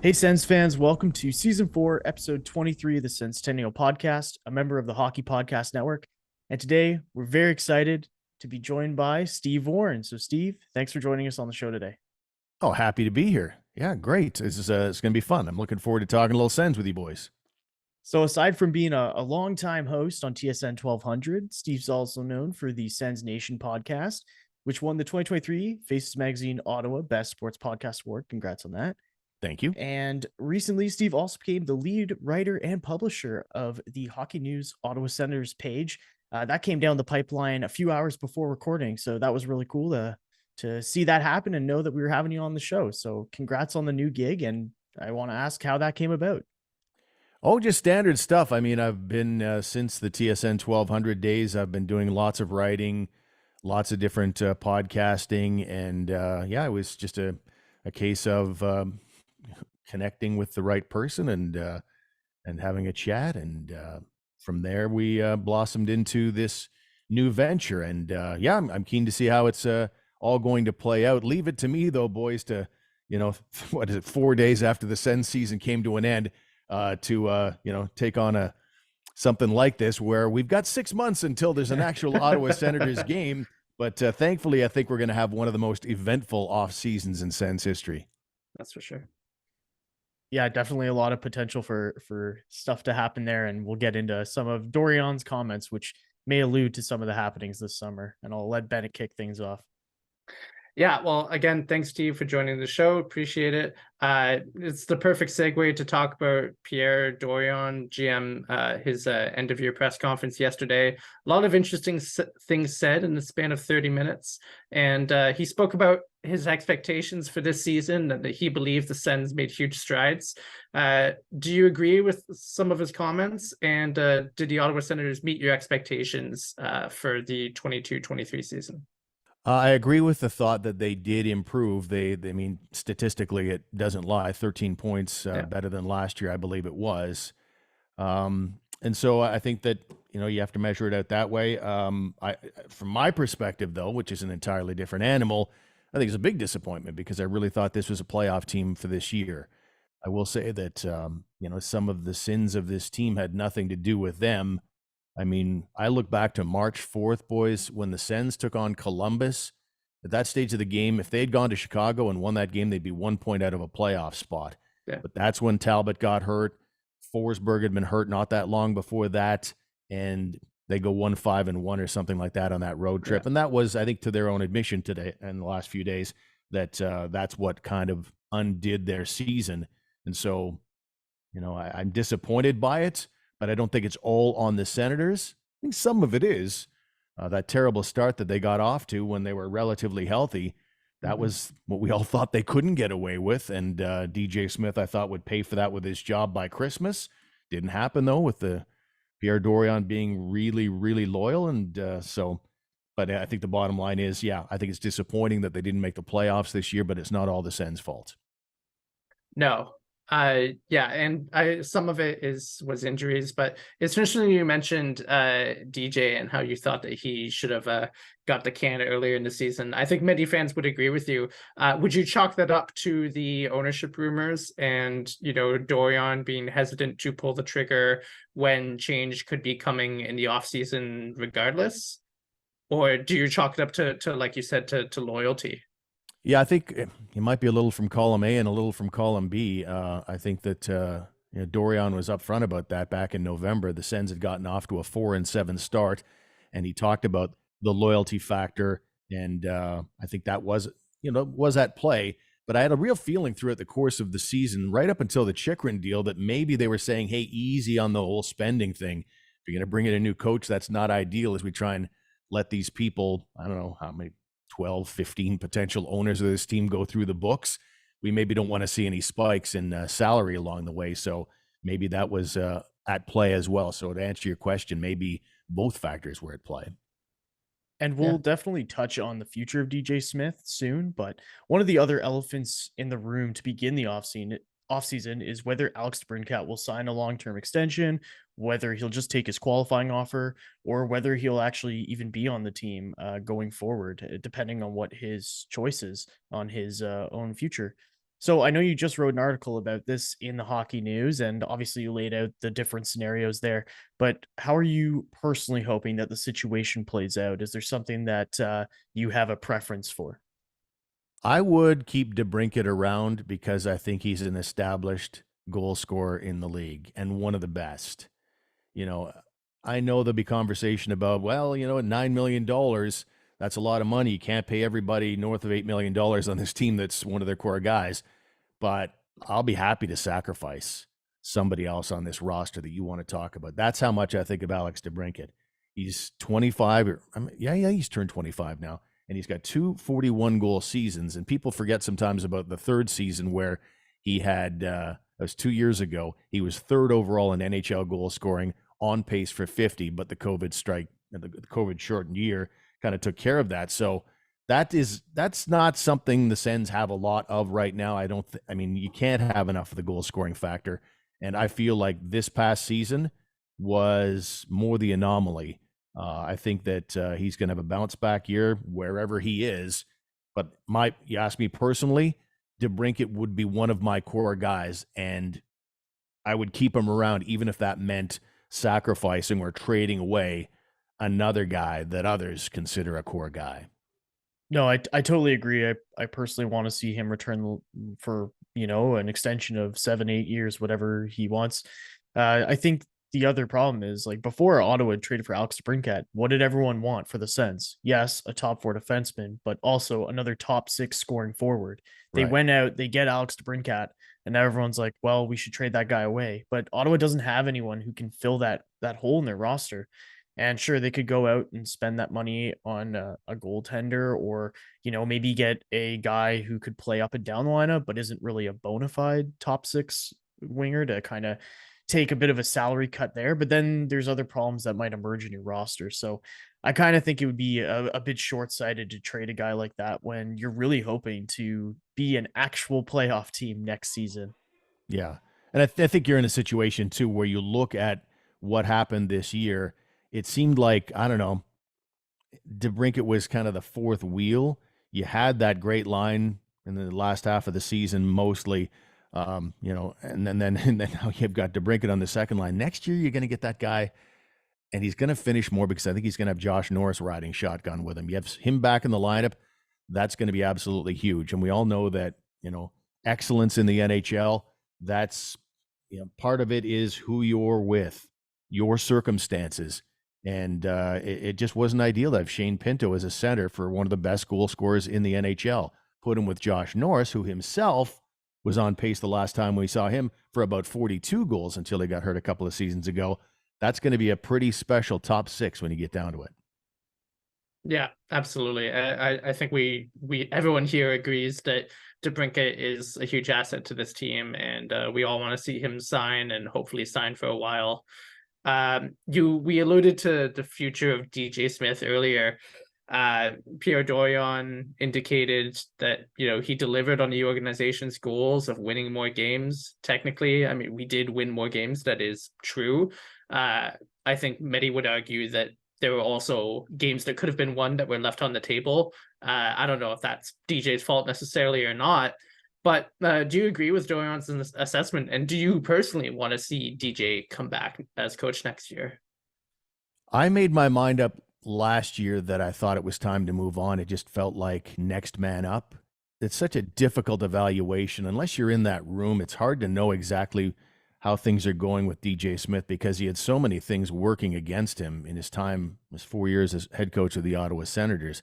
Hey, Sens fans, welcome to Season 4, Episode 23 of the Senstennial Podcast, a member of the Hockey Podcast Network. And today, we're very excited to be joined by Steve Warne. So, Steve, thanks for joining us on the show today. Oh, happy to be here. Yeah, great. It's going to be fun. I'm looking forward to talking a little Sens with you boys. So, aside from being a longtime host on TSN 1200, Steve's also known for the Sens Nation Podcast, which won the 2023 Faces Magazine Ottawa Best Sports Podcast Award. Congrats on that. Thank you. And recently, Steve also became the lead writer and publisher of the Hockey News Ottawa Senators page. That came down the pipeline a few hours before recording, so that was really cool to see that happen and know that we were having you on the show. So congrats on the new gig, and I want to ask how that came about. Oh, just standard stuff. I mean, I've been, since the TSN 1200 days, I've been doing lots of writing, lots of different podcasting. And yeah, it was just a case of connecting with the right person and having a chat. And from there, we blossomed into this new venture. And yeah, I'm keen to see how it's all going to play out. Leave it to me, though, boys, to, what is it, 4 days after the Sens season came to an end, to take on something like this, where we've got 6 months until there's an actual Ottawa Senators game. But thankfully, I think we're going to have one of the most eventful off seasons in Sens history. That's for sure. Yeah, definitely a lot of potential for stuff to happen there, and we'll get into some of Dorian's comments, which may allude to some of the happenings this summer. And I'll let Benet kick things off. Yeah, well, again, thanks, Steve, for joining the show. Appreciate it. It's the perfect segue to talk about Pierre Dorion, GM, his end-of-year press conference yesterday. A lot of interesting things said in the span of 30 minutes. And he spoke about his expectations for this season, and that he believed the Sens made huge strides. Do you agree with some of his comments? And did the Ottawa Senators meet your expectations for the 22-23 season? I agree with the thought that they did improve. They mean, statistically, it doesn't lie. 13 points better than last year, I believe it was. And so I think that, you have to measure it out that way. From my perspective, though, which is an entirely different animal, I think it's a big disappointment because I really thought this was a playoff team for this year. I will say that, some of the sins of this team had nothing to do with them. I mean, I look back to March 4th, boys, when the Sens took on Columbus. At that stage of the game, if they'd gone to Chicago and won that game, they'd be 1 point out of a playoff spot. Yeah. But that's when Talbot got hurt. Forsberg had been hurt not that long before that, and they go 1-5-1 or something like that on that road trip. Yeah. And that was, I think, to their own admission today in the last few days, that that's what kind of undid their season. And so, I'm disappointed by it. But I don't think it's all on the Senators. I think some of it is that terrible start that they got off to when they were relatively healthy. That was what we all thought they couldn't get away with. And DJ Smith, I thought, would pay for that with his job by Christmas. Didn't happen, though, with the Pierre Dorion being really, really loyal. And but I think the bottom line is, I think it's disappointing that they didn't make the playoffs this year, but it's not all the Sens' fault. No. And some of it was injuries, but it's interesting you mentioned DJ and how you thought that he should have got the can earlier in the season. I think many fans would agree with you. Would you chalk that up to the ownership rumors and Dorion being hesitant to pull the trigger when change could be coming in the offseason regardless? Or do you chalk it up to like you said, to loyalty? Yeah, I think it might be a little from column A and a little from column B. I think that Dorion was upfront about that back in November. The Sens had gotten off to a 4-7 start, and he talked about the loyalty factor, and I think that was at play. But I had a real feeling throughout the course of the season, right up until the Chychrun deal, that maybe they were saying, "Hey, easy on the whole spending thing. If you're going to bring in a new coach, that's not ideal." As we try and let these people, I don't know how many, 12, 15 potential owners of this team go through the books, we maybe don't want to see any spikes in salary along the way. So maybe that was at play as well. So to answer your question, maybe both factors were at play. And we'll definitely touch on the future of DJ Smith soon. But one of the other elephants in the room to begin the offseason is whether Alex DeBrincat will sign a long-term extension, whether he'll just take his qualifying offer, or whether he'll actually even be on the team going forward, depending on what his choice is on his own future. So I know you just wrote an article about this in the Hockey News, and obviously you laid out the different scenarios there. But how are you personally hoping that the situation plays out? Is there something that you have a preference for? I would keep DeBrincat around because I think he's an established goal scorer in the league and one of the best. You know, I know there'll be conversation about, well, at $9 million, that's a lot of money. You can't pay everybody north of $8 million on this team that's one of their core guys. But I'll be happy to sacrifice somebody else on this roster that you want to talk about. That's how much I think of Alex DeBrincat. He's 25. He's turned 25 now. And he's got 241-goal seasons. And people forget sometimes about the third season where he had, that was 2 years ago, he was third overall in NHL goal scoring, on pace for 50, but the COVID strike, the COVID shortened year kind of took care of that. So that's not something the Sens have a lot of right now. I mean, you can't have enough of the goal scoring factor. And I feel like this past season was more the anomaly. I think that he's going to have a bounce back year wherever he is. But you ask me personally, DeBrincat would be one of my core guys, and I would keep him around even if that meant sacrificing or trading away another guy that others consider a core guy. No, I totally agree. I personally want to see him return for, an extension of 7-8 years, whatever he wants. I think the other problem is, like, before Ottawa traded for Alex DeBrincat, what did everyone want for the Sens? Yes, a top four defenseman, but also another top six scoring forward. They Right. went out, they get Alex DeBrincat, and now everyone's like, well, we should trade that guy away. But Ottawa doesn't have anyone who can fill that hole in their roster. And sure, they could go out and spend that money on a goaltender, or, maybe get a guy who could play up and down the lineup, but isn't really a bona fide top six winger to kind of take a bit of a salary cut there. But then there's other problems that might emerge in your roster. So I kind of think it would be a bit short sighted to trade a guy like that when you're really hoping to be an actual playoff team next season. Yeah. And I think you're in a situation, too, where you look at what happened this year. It seemed like, I don't know, DeBrincat was kind of the fourth wheel. You had that great line in the last half of the season, mostly, and then now you've got DeBrincat on the second line. Next year, you're going to get that guy, and he's going to finish more because I think he's going to have Josh Norris riding shotgun with him. You have him back in the lineup. That's going to be absolutely huge. And we all know that, excellence in the NHL, that's, part of it is who you're with, your circumstances. And it just wasn't ideal to have Shane Pinto as a center for one of the best goal scorers in the NHL. Put him with Josh Norris, who himself was on pace the last time we saw him for about 42 goals until he got hurt a couple of seasons ago. That's going to be a pretty special top six when you get down to it. Yeah, absolutely. I think we everyone here agrees that DeBrincat is a huge asset to this team, and we all want to see him sign, and hopefully sign for a while. We alluded to the future of DJ Smith earlier. Pierre Dorion indicated that, he delivered on the organization's goals of winning more games. Technically, I mean, we did win more games. That is true. I think many would argue that there were also games that could have been won that were left on the table. I don't know if that's DJ's fault necessarily or not. But do you agree with Dorion's assessment? And do you personally want to see DJ come back as coach next year? I made my mind up last year that I thought it was time to move on. It just felt like next man up. It's such a difficult evaluation. Unless you're in that room, it's hard to know exactly how things are going with DJ Smith because he had so many things working against him in his 4 years as head coach of the Ottawa Senators.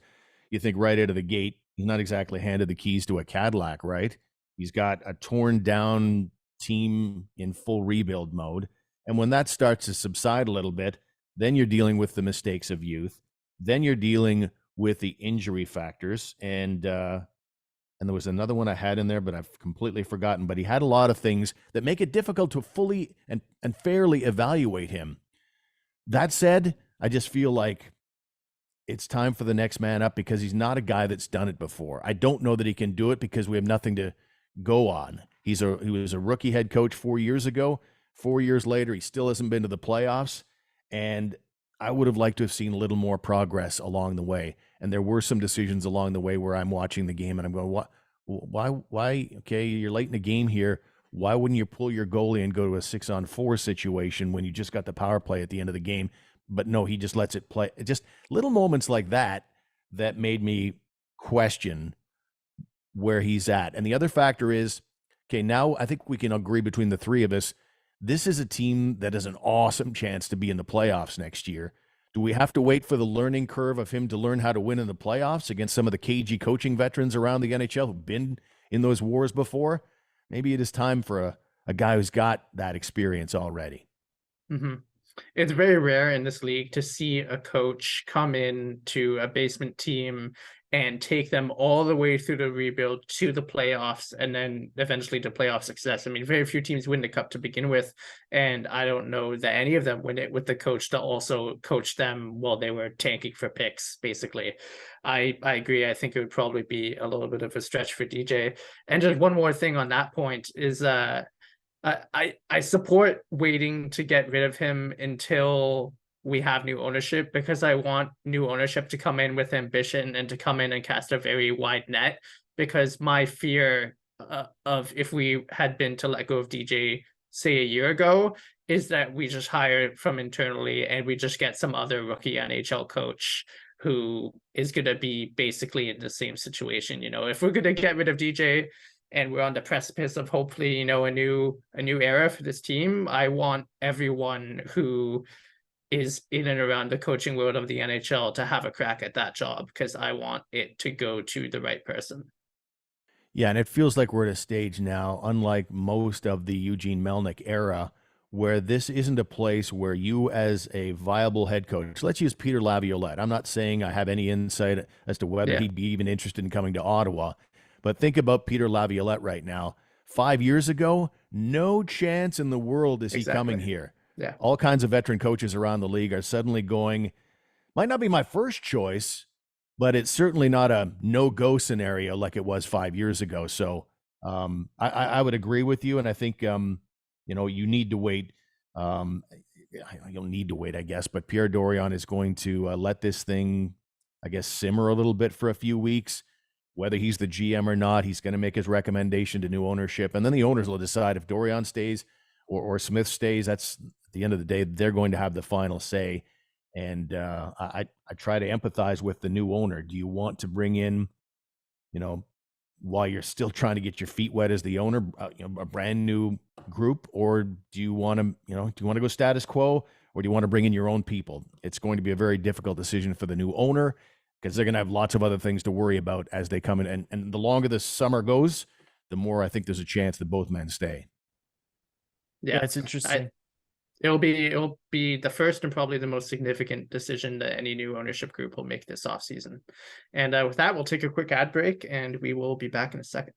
You think right out of the gate, he's not exactly handed the keys to a Cadillac, right? He's got a torn down team in full rebuild mode. And when that starts to subside a little bit, then you're dealing with the mistakes of youth. Then you're dealing with the injury factors. And there was another one I had in there, but I've completely forgotten. But he had a lot of things that make it difficult to fully and fairly evaluate him. That said, I just feel like it's time for the next man up because he's not a guy that's done it before. I don't know that he can do it because we have nothing to go on. He was a rookie head coach 4 years ago. 4 years later, he still hasn't been to the playoffs. And I would have liked to have seen a little more progress along the way. And there were some decisions along the way where I'm watching the game and I'm going, Why? Okay, you're late in the game here. Why wouldn't you pull your goalie and go to a 6-on-4 situation when you just got the power play at the end of the game? But no, he just lets it play. Just little moments like that made me question where he's at. And the other factor is, okay, now I think we can agree between the three of us, this is a team that has an awesome chance to be in the playoffs next year. Do we have to wait for the learning curve of him to learn how to win in the playoffs against some of the cagey coaching veterans around the NHL who've been in those wars before? Maybe it is time for a guy who's got that experience already. Mm-hmm. It's very rare in this league to see a coach come in to a basement team and take them all the way through the rebuild to the playoffs and then eventually to playoff success. I mean, very few teams win the cup to begin with, and I don't know that any of them win it with the coach that also coached them while they were tanking for picks, basically. I agree. I think it would probably be a little bit of a stretch for DJ. And just one more thing on that point is I support waiting to get rid of him until we have new ownership, because I want new ownership to come in with ambition and to come in and cast a very wide net, because my fear of if we had been to let go of DJ, say, a year ago, is that we just hire from internally and we just get some other rookie NHL coach who is going to be basically in the same situation. If we're going to get rid of DJ and we're on the precipice of hopefully, a new era for this team, I want everyone who is in and around the coaching world of the NHL to have a crack at that job, because I want it to go to the right person. Yeah, and it feels like we're at a stage now, unlike most of the Eugene Melnyk era, where this isn't a place where you as a viable head coach, let's use Peter Laviolette. I'm not saying I have any insight as to whether he'd be even interested in coming to Ottawa, but think about Peter Laviolette right now. 5 years ago, no chance in the world is he coming here. Yeah. All kinds of veteran coaches around the league are suddenly going, might not be my first choice, but it's certainly not a no-go scenario like it was 5 years ago. So I would agree with you, and I think you need to wait. You'll need to wait, I guess, but Pierre Dorion is going to let this thing, I guess, simmer a little bit for a few weeks. Whether he's the GM or not, he's going to make his recommendation to new ownership, and then the owners will decide if Dorion stays or Smith stays. That's at the end of the day, they're going to have the final say. And I try to empathize with the new owner. Do you want to bring in, while you're still trying to get your feet wet as the owner, a brand new group, or do you want to go status quo, or do you want to bring in your own people? It's going to be a very difficult decision for the new owner, because they're going to have lots of other things to worry about as they come in. And the longer the summer goes, the more I think there's a chance that both men stay. Yeah, it's interesting. It'll be the first and probably the most significant decision that any new ownership group will make this offseason. And with that, we'll take a quick ad break, and we will be back in a second.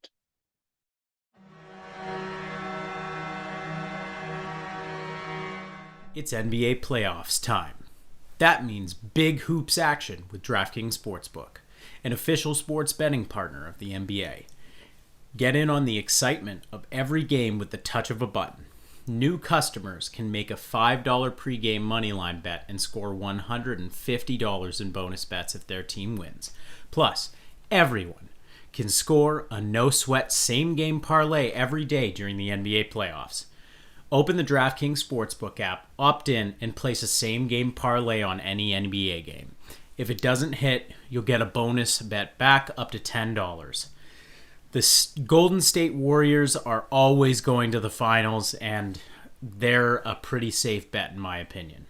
It's NBA playoffs time. That means big hoops action with DraftKings Sportsbook, an official sports betting partner of the NBA. Get in on the excitement of every game with the touch of a button. New customers can make a $5 pregame moneyline bet and score $150 in bonus bets if their team wins. Plus, everyone can score a no-sweat same-game parlay every day during the NBA playoffs. Open the DraftKings Sportsbook app, opt in, and place a same-game parlay on any NBA game. If it doesn't hit, you'll get a bonus bet back up to $10. The Golden State Warriors are always going to the finals, and they're a pretty safe bet in my opinion.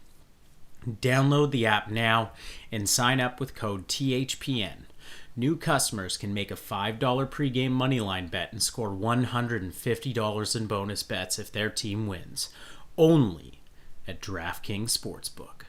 Download the app now and sign up with code THPN. New customers can make a $5 pregame moneyline bet and score $150 in bonus bets if their team wins. Only at DraftKings Sportsbook.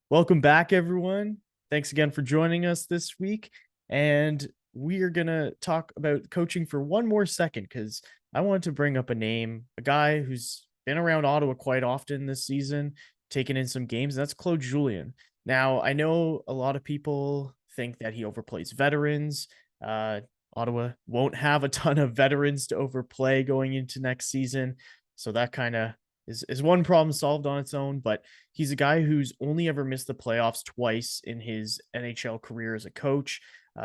Welcome back, everyone. Thanks again for joining us this week. And we are going to talk about coaching for one more second, because I wanted to bring up a name, a guy who's been around Ottawa quite often this season, taking in some games, and that's Claude Julien. Now, I know a lot of people think that he overplays veterans. Ottawa won't have a ton of veterans to overplay going into next season, so that kind of is one problem solved on its own, but he's a guy who's only ever missed the playoffs twice in his NHL career as a coach.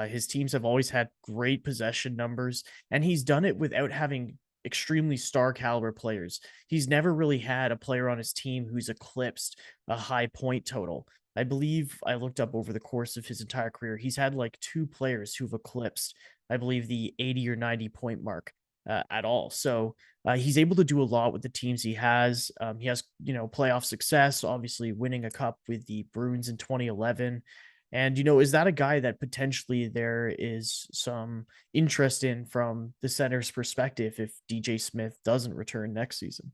His teams have always had great possession numbers, and he's done it without having extremely star caliber players. He's never really had a player on his team who's eclipsed a high point total. I believe I looked up over the course of his entire career, he's had like 2 players who've eclipsed, I believe, the 80 or 90 point mark at all. So he's able to do a lot with the teams he has. He has, playoff success, obviously winning a cup with the Bruins in 2011. And, is that a guy that potentially there is some interest in from the Senators' perspective if DJ Smith doesn't return next season?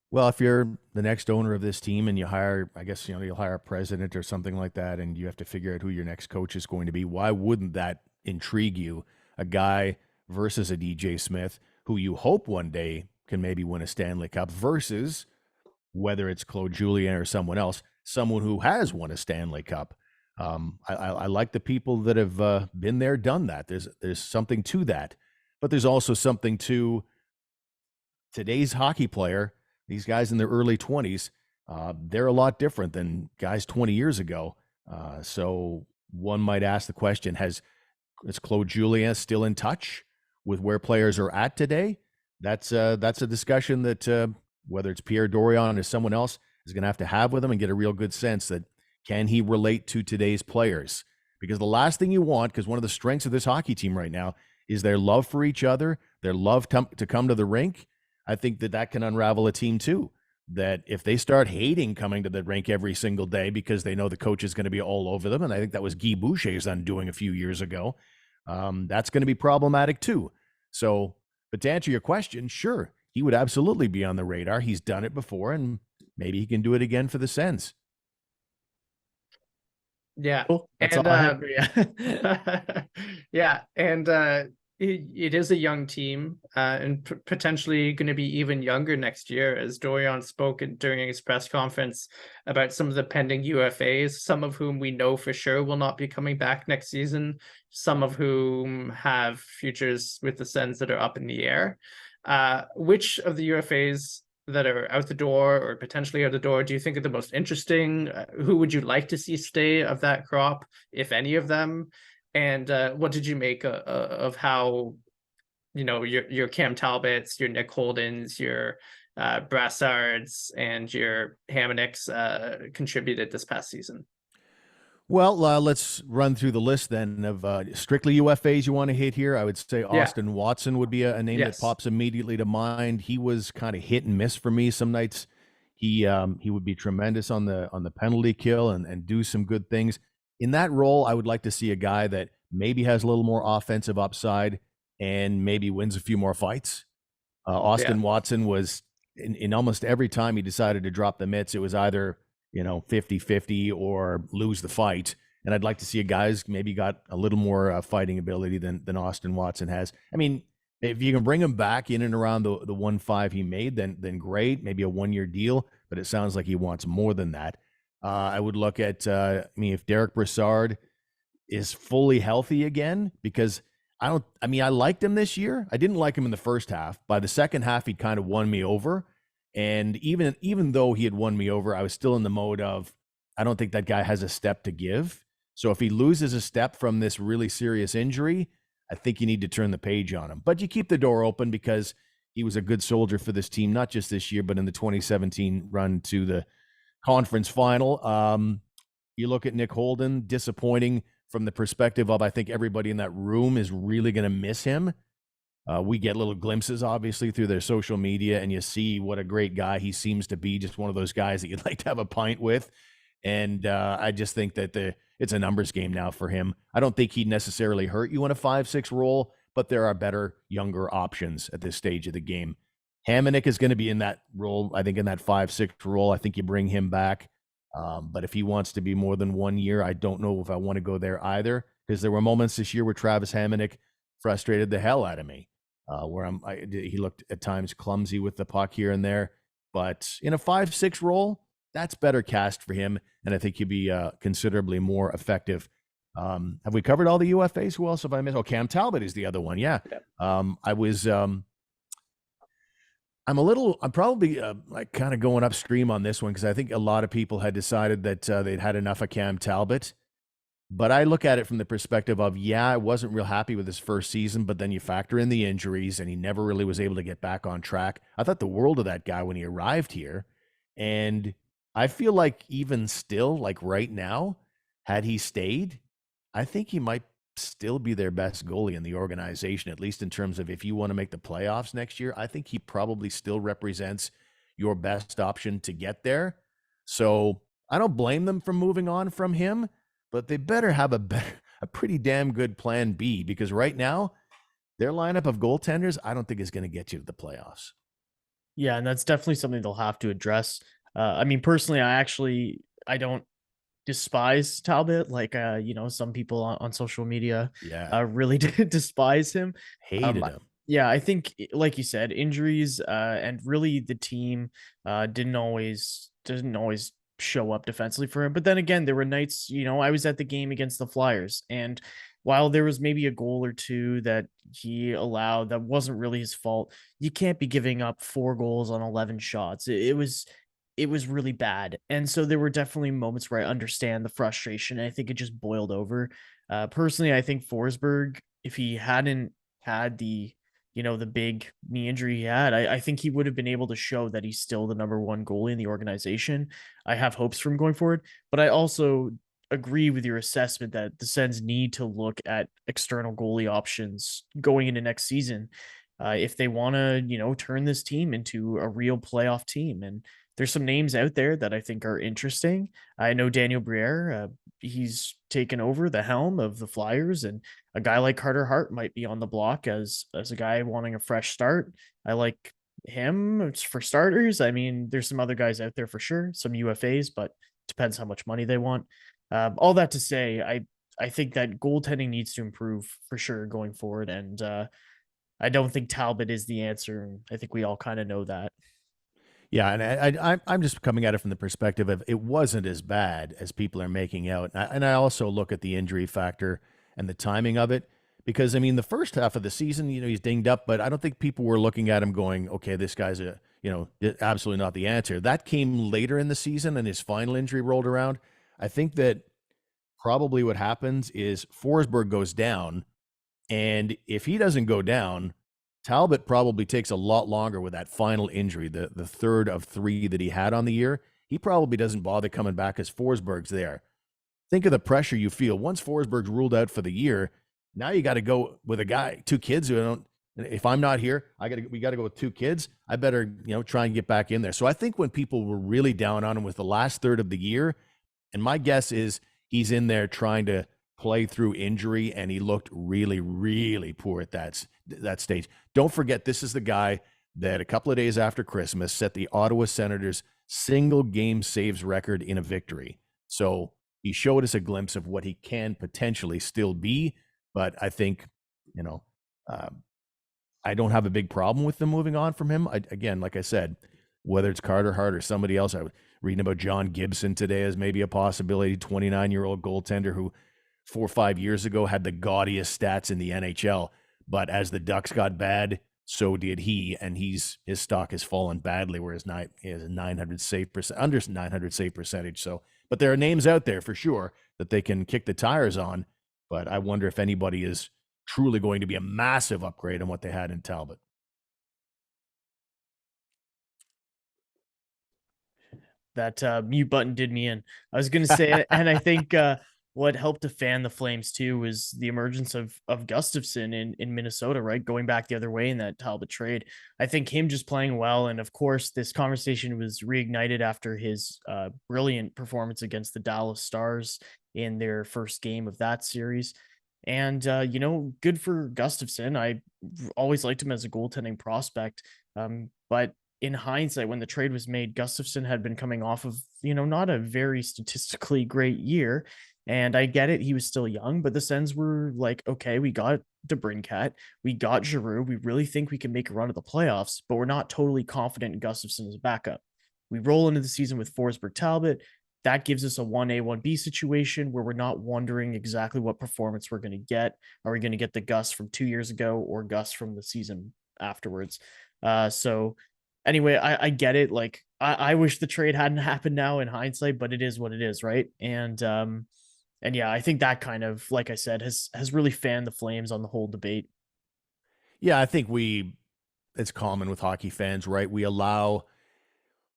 Well, if you're the next owner of this team and you hire, I guess, you'll hire a president or something like that, and you have to figure out who your next coach is going to be, why wouldn't that intrigue you? A guy versus a DJ Smith who you hope one day can maybe win a Stanley Cup versus, whether it's Claude Julien or someone else, someone who has won a Stanley Cup. I like the people that have been there, done that. There's something to that, but there's also something to today's hockey player. These guys in their early 20s, they're a lot different than guys 20 years ago. So one might ask the question, is Claude Julien still in touch with where players are at today? That's a discussion that whether it's Pierre Dorion or someone else is going to have with him and get a real good sense that can he relate to today's players? Because the last thing you want, because one of the strengths of this hockey team right now is their love for each other, their love to come to the rink. I think that can unravel a team too. That if they start hating coming to the rink every single day because they know the coach is going to be all over them, and I think that was Guy Boucher's undoing a few years ago, that's going to be problematic too. So, but to answer your question, sure, he would absolutely be on the radar. He's done it before, and maybe he can do it again for the Sens. Yeah, cool. That's all I have for you. Yeah, and it is a young team, and potentially going to be even younger next year, as Dorion spoke during his press conference about some of the pending UFAs, some of whom we know for sure will not be coming back next season, some of whom have futures with the Sens that are up in the air. Which of the UFAs that are out the door or potentially out the door do you think are the most interesting? Who would you like to see stay of that crop, if any of them? And what did you make of how, your Cam Talbots, your Nick Holdens, your Brassards, and your Hamonicks contributed this past season? Well, let's run through the list then of strictly UFAs you want to hit here. I would say Austin Watson would be a name that pops immediately to mind. He was kind of hit and miss for me. Some nights he would be tremendous on the penalty kill and do some good things. In that role, I would like to see a guy that maybe has a little more offensive upside and maybe wins a few more fights. Austin Watson was in almost every time he decided to drop the mitts, it was either 50-50 or lose the fight. And I'd like to see a guy's maybe got a little more fighting ability than Austin Watson has. I mean, if you can bring him back in and around the 1.5 he made, then great, maybe a 1-year deal, but it sounds like he wants more than that. I would look at, if Derek Brassard is fully healthy again, because I liked him this year. I didn't like him in the first half. By the second half, he kind of won me over. And even though he had won me over, I was still in the mode of, I don't think that guy has a step to give. So if he loses a step from this really serious injury, I think you need to turn the page on him. But you keep the door open because he was a good soldier for this team, not just this year, but in the 2017 run to the conference final. You look at Nick Holden, disappointing from the perspective of, I think everybody in that room is really going to miss him. We get little glimpses, obviously, through their social media, and you see what a great guy he seems to be, just one of those guys that you'd like to have a pint with. And I just think that it's a numbers game now for him. I don't think he'd necessarily hurt you in a 5-6 role, but there are better, younger options at this stage of the game. Hamonic is going to be in that role, I think, in that 5-6 role. I think you bring him back. But if he wants to be more than 1 year, I don't know if I want to go there either, because there were moments this year where Travis Hamonic frustrated the hell out of me. Where he looked at times clumsy with the puck here and there, but in a 5-6 role, that's better cast for him, and I think he'd be considerably more effective. Have we covered all the UFAs? Who else have I missed? Oh, Cam Talbot is the other one. Yeah. I I'm probably like kind of going upstream on this one because I think a lot of people had decided that they'd had enough of Cam Talbot. But I look at it from the perspective of, yeah, I wasn't real happy with his first season, but then you factor in the injuries and he never really was able to get back on track. I thought the world of that guy when he arrived here. And I feel like even still, like right now, had he stayed, I think he might still be their best goalie in the organization, at least in terms of if you want to make the playoffs next year. I think he probably still represents your best option to get there. So I don't blame them for moving on from him, but they better have a pretty damn good plan B, because right now their lineup of goaltenders, I don't think is going to get you to the playoffs. Yeah, and that's definitely something they'll have to address. I mean, personally, I don't despise Talbot like some people on social media Yeah, really despise him. hated Um, him. yeah, I think like you said, injuries and really the team didn't always show up defensively for him. But then again, there were nights, I was at the game against the Flyers, and while there was maybe a goal or two that he allowed that wasn't really his fault, you can't be giving up 4 goals on 11 shots. It was really bad. And so there were definitely moments where I understand the frustration. And I think it just boiled over. Personally, I think Forsberg, if he hadn't had the big knee injury he had, I think he would have been able to show that he's still the number one goalie in the organization. I have hopes for him going forward, but I also agree with your assessment that the Sens need to look at external goalie options going into next season. If they want to, turn this team into a real playoff team. And there's some names out there that I think are interesting. I know Daniel Briere, he's taken over the helm of the Flyers, and a guy like Carter Hart might be on the block as a guy wanting a fresh start. I like him for starters. I mean, there's some other guys out there for sure, some UFAs, but depends how much money they want. All that to say, I think that goaltending needs to improve for sure going forward, and I don't think Talbot is the answer. And I think we all kind of know that. Yeah, and I'm just coming at it from the perspective of it wasn't as bad as people are making out. And I also look at the injury factor and the timing of it, because, I mean, the first half of the season, he's dinged up, but I don't think people were looking at him going, okay, this guy's absolutely not the answer. That came later in the season and his final injury rolled around. I think that probably what happens is Forsberg goes down, and if he doesn't go down, Talbot probably takes a lot longer with that final injury, the third of 3 that he had on the year. He probably doesn't bother coming back as Forsberg's there. Think of the pressure you feel. Once Forsberg's ruled out for the year, now you got to go with a guy, 2 kids who don't. If I'm not here, we got to go with 2 kids. I better, try and get back in there. So I think when people were really down on him with the last third of the year, and my guess is he's in there trying to play through injury, and he looked really, really poor at that stage. Don't forget, this is the guy that a couple of days after Christmas set the Ottawa Senators single game saves record in a victory. So he showed us a glimpse of what he can potentially still be. But I think, I don't have a big problem with them moving on from him. Again, like I said, whether it's Carter Hart or somebody else, I was reading about John Gibson today as maybe a possibility, 29-year-old goaltender who 4 or 5 years ago had the gaudiest stats in the NHL. But as the Ducks got bad, so did he, and his stock has fallen badly. Whereas he has a 900 save percent, under 900 save percentage. So, but there are names out there for sure that they can kick the tires on. But I wonder if anybody is truly going to be a massive upgrade on what they had in Talbot. That mute button did me in. I was going to say it, and I think what helped to fan the flames too was the emergence of Gustafson in Minnesota, right? Going back the other way in that Talbot trade. I think him just playing well, and of course this conversation was reignited after his brilliant performance against the Dallas Stars in their first game of that series. And good for Gustafson. I always liked him as a goaltending prospect, but in hindsight, when the trade was made, Gustafson had been coming off of, not a very statistically great year. And I get it. He was still young, but the Sens were like, okay, we got DeBrincat, we got Giroux. We really think we can make a run at the playoffs, but we're not totally confident in Gustafson as a backup. We roll into the season with Forsberg Talbot. That gives us a 1A, 1B situation where we're not wondering exactly what performance we're going to get. Are we going to get the Gus from 2 years ago or Gus from the season afterwards? So anyway, I get it. Like I wish the trade hadn't happened now in hindsight, but it is what it is, right? And yeah, I think that kind of, like I said, has really fanned the flames on the whole debate. Yeah, I think it's common with hockey fans, right? We allow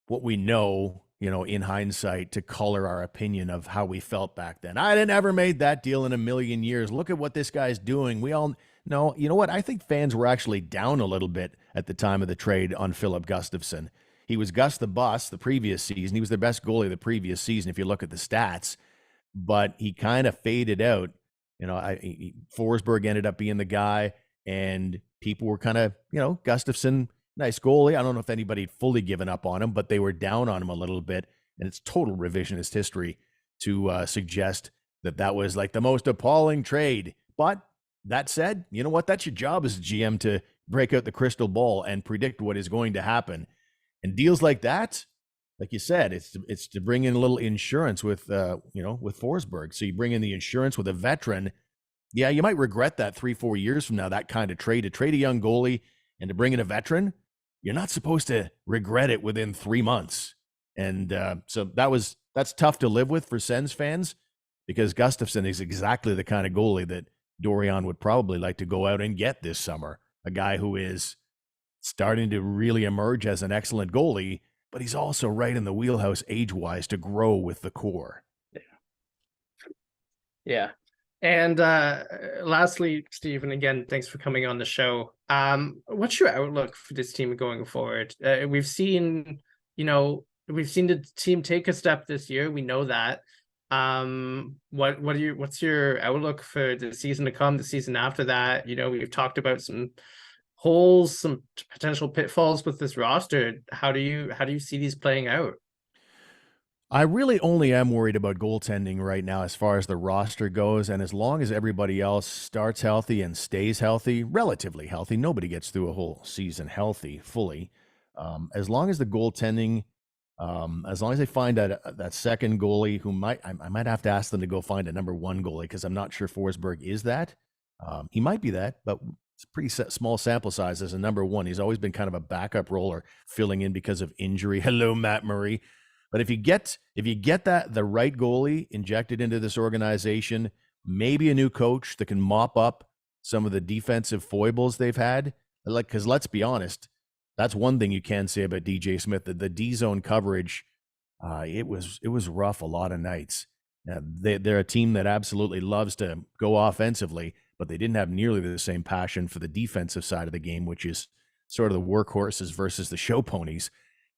what we know, in hindsight to color our opinion of how we felt back then. I'd never made that deal in a million years. Look at what this guy's doing. We all know, you know what? I think fans were actually down a little bit at the time of the trade on Philip Gustafson. He was Gus the Bus the previous season. He was the best goalie the previous season, if you look at the stats, but he kind of faded out. Forsberg ended up being the guy, and people were kind of, Gustafson, nice goalie. I don't know if anybody had fully given up on him, but they were down on him a little bit. And it's total revisionist history to suggest that was like the most appalling trade. But that said, you know what? That's your job as a GM, to break out the crystal ball and predict what is going to happen. And deals like that, like you said, it's to bring in a little insurance with Forsberg. So you bring in the insurance with a veteran. Yeah, you might regret that 3-4 years from now, that kind of trade, to trade a young goalie and to bring in a veteran. You're not supposed to regret it within 3 months. And so that's tough to live with for Sens fans, because Gustafson is exactly the kind of goalie that Dorion would probably like to go out and get this summer. A guy who is starting to really emerge as an excellent goalie, but he's also right in the wheelhouse age-wise to grow with the core. Yeah. And lastly, Steve, and again, thanks for coming on the show. What's your outlook for this team going forward? We've seen the team take a step this year. We know that. What's your outlook for the season to come, the season after that? We've talked about some holes, some potential pitfalls with this roster. How do you see these playing out? I really only am worried about goaltending right now as far as the roster goes. And as long as everybody else starts healthy and stays healthy, relatively healthy, nobody gets through a whole season healthy fully. As long as the goaltending, as long as they find that second goalie, who I might have to ask them to go find a number one goalie, because I'm not sure Forsberg is that. He might be that, but it's a pretty small sample size as a number one. He's always been kind of a backup roller, filling in because of injury. Hello, Matt Murray. But if you get the right goalie injected into this organization, maybe a new coach that can mop up some of the defensive foibles they've had. Because let's be honest, that's one thing you can say about DJ Smith. The D zone coverage, it was rough a lot of nights. They're a team that absolutely loves to go offensively, but they didn't have nearly the same passion for the defensive side of the game, which is sort of the workhorses versus the show ponies.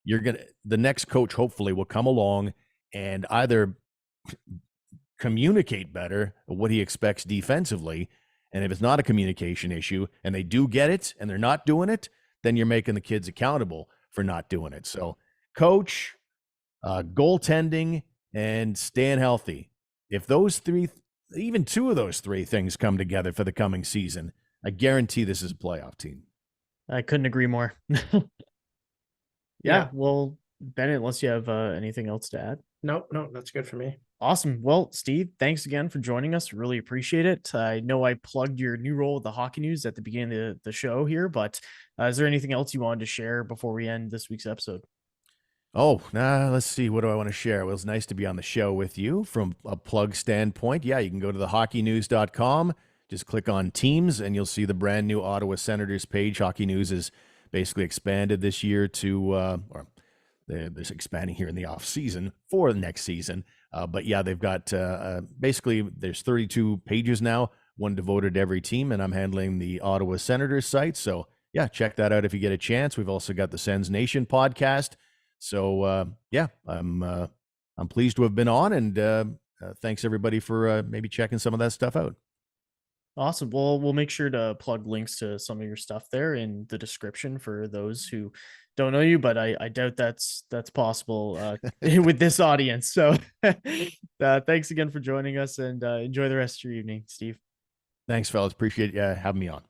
The next coach hopefully will come along and either communicate better what he expects defensively. And if it's not a communication issue and they do get it and they're not doing it, then you're making the kids accountable for not doing it. So coach, goaltending, and staying healthy. If those three, even two of those three things come together for the coming season, I guarantee this is a playoff team. I couldn't agree more. Yeah, well, Benet, unless you have anything else to add. No, that's good for me. Awesome. Well, Steve, thanks again for joining us. Really appreciate it. I know I plugged your new role with the Hockey News at the beginning of the show here, but is there anything else you wanted to share before we end this week's episode? Let's see. What do I want to share? Well, it was nice to be on the show with you from a plug standpoint. Yeah, you can go to thehockeynews.com, just click on teams, and you'll see the brand new Ottawa Senators page. Hockey News is basically expanded this year to, they're expanding here in the off season for the next season. But yeah, they've got basically there's 32 pages now, one devoted to every team, and I'm handling the Ottawa Senators site. So yeah, check that out if you get a chance. We've also got the Sens Nation podcast. So I'm pleased to have been on, and thanks everybody for maybe checking some of that stuff out. Awesome. Well, we'll make sure to plug links to some of your stuff there in the description for those who don't know you, but I doubt that's possible with this audience. So thanks again for joining us, and enjoy the rest of your evening, Steve. Thanks, fellas. Appreciate you having me on.